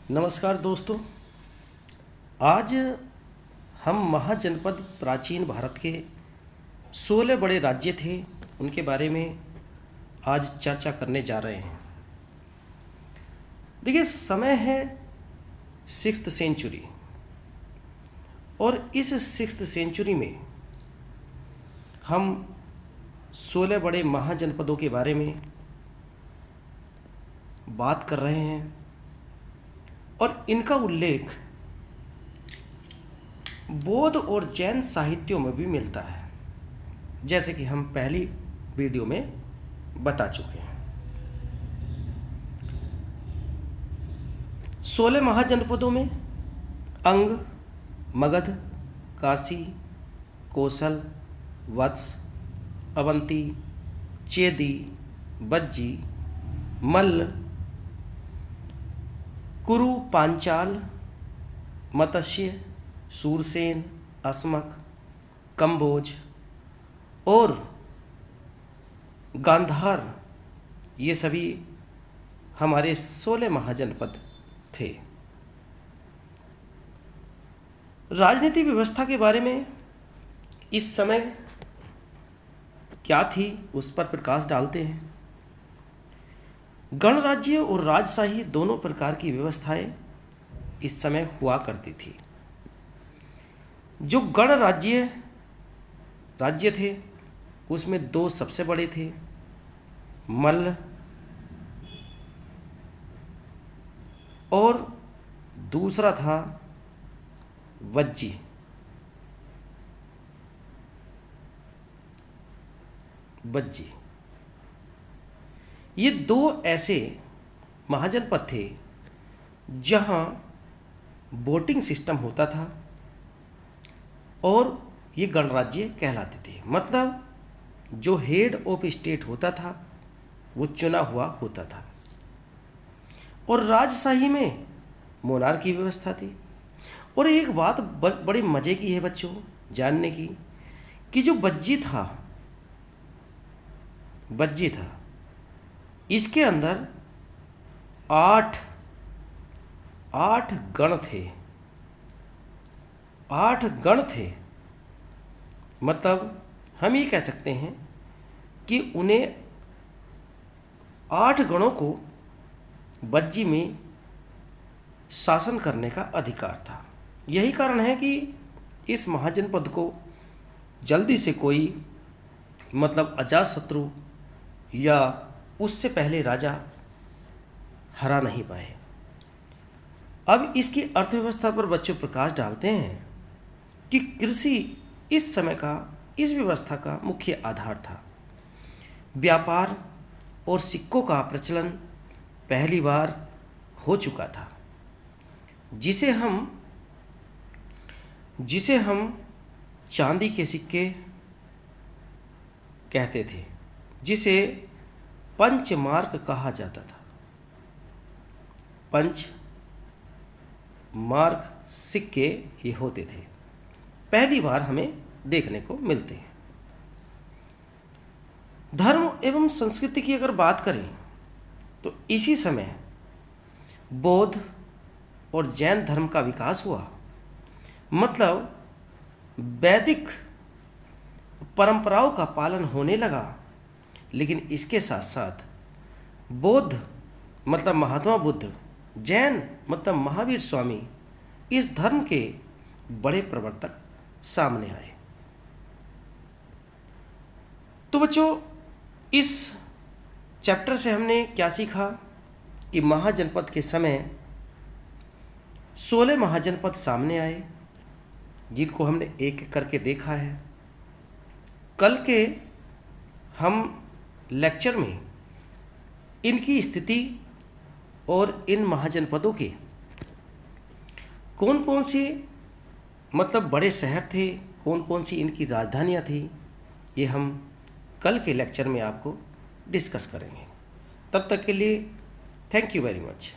नमस्कार दोस्तों। आज हम महाजनपद प्राचीन भारत के 16 बड़े राज्य थे उनके बारे में आज चर्चा करने जा रहे हैं। देखिए, समय है 6th सेंचुरी और इस 6th सेंचुरी में हम 16 बड़े महाजनपदों के बारे में बात कर रहे हैं और इनका उल्लेख बौद्ध और जैन साहित्यों में भी मिलता है, जैसे कि हम पहली वीडियो में बता चुके हैं। 16 महाजनपदों में अंग, मगध, काशी, कोसल, वत्स, अवंती, चेदी, बज्जी, मल्ल, कुरु, पांचाल, मत्स्य, सूरसेन, अस्मक, कंबोज और गांधार, ये सभी हमारे 16 महाजनपद थे। राजनीति व्यवस्था के बारे में इस समय क्या थी उस पर प्रकाश डालते हैं। गणराज्य और राजशाही दोनों प्रकार की व्यवस्थाएं इस समय हुआ करती थी। जो गणराज्य राज्य थे उसमें दो सबसे बड़े थे, मल्ल और दूसरा था वज्जी। बज्जी, ये दो ऐसे महाजनपद थे जहां वोटिंग सिस्टम होता था और ये गणराज्य कहलाते थे। मतलब जो हेड ऑफ स्टेट होता था वो चुना हुआ होता था और राजशाही में मोनार्की की व्यवस्था थी। और एक बात बड़ी मज़े की है बच्चों जानने की कि जो बज्जी था इसके अंदर आठ गण थे। 8 गण थे, मतलब हम ये कह सकते हैं कि उन्हें 8 गणों को बज्जी में शासन करने का अधिकार था। यही कारण है कि इस महाजनपद को जल्दी से कोई मतलब अजातशत्रु या उससे पहले राजा हरा नहीं पाए। अब इसकी अर्थव्यवस्था पर बच्चों प्रकाश डालते हैं कि कृषि इस समय का इस व्यवस्था का मुख्य आधार था। व्यापार और सिक्कों का प्रचलन पहली बार हो चुका था, जिसे हम चांदी के सिक्के कहते थे, जिसे पंचमार्क कहा जाता था। पंचमार्क सिक्के ये होते थे, पहली बार हमें देखने को मिलते हैं। धर्म एवं संस्कृति की अगर बात करें तो इसी समय बौद्ध और जैन धर्म का विकास हुआ। मतलब वैदिक परंपराओं का पालन होने लगा, लेकिन इसके साथ साथ बौद्ध मतलब महात्मा बुद्ध, जैन मतलब महावीर स्वामी, इस धर्म के बड़े प्रवर्तक सामने आए। तो बच्चों, इस चैप्टर से हमने क्या सीखा कि महाजनपद के समय 16 महाजनपद सामने आए, जिनको हमने एक एक करके देखा है। कल के हम लेक्चर में इनकी स्थिति और इन महाजनपदों के कौन कौन सी मतलब बड़े शहर थे, कौन कौन सी इनकी राजधानियाँ थी, ये हम कल के लेक्चर में आपको डिस्कस करेंगे। तब तक के लिए थैंक यू वेरी मच।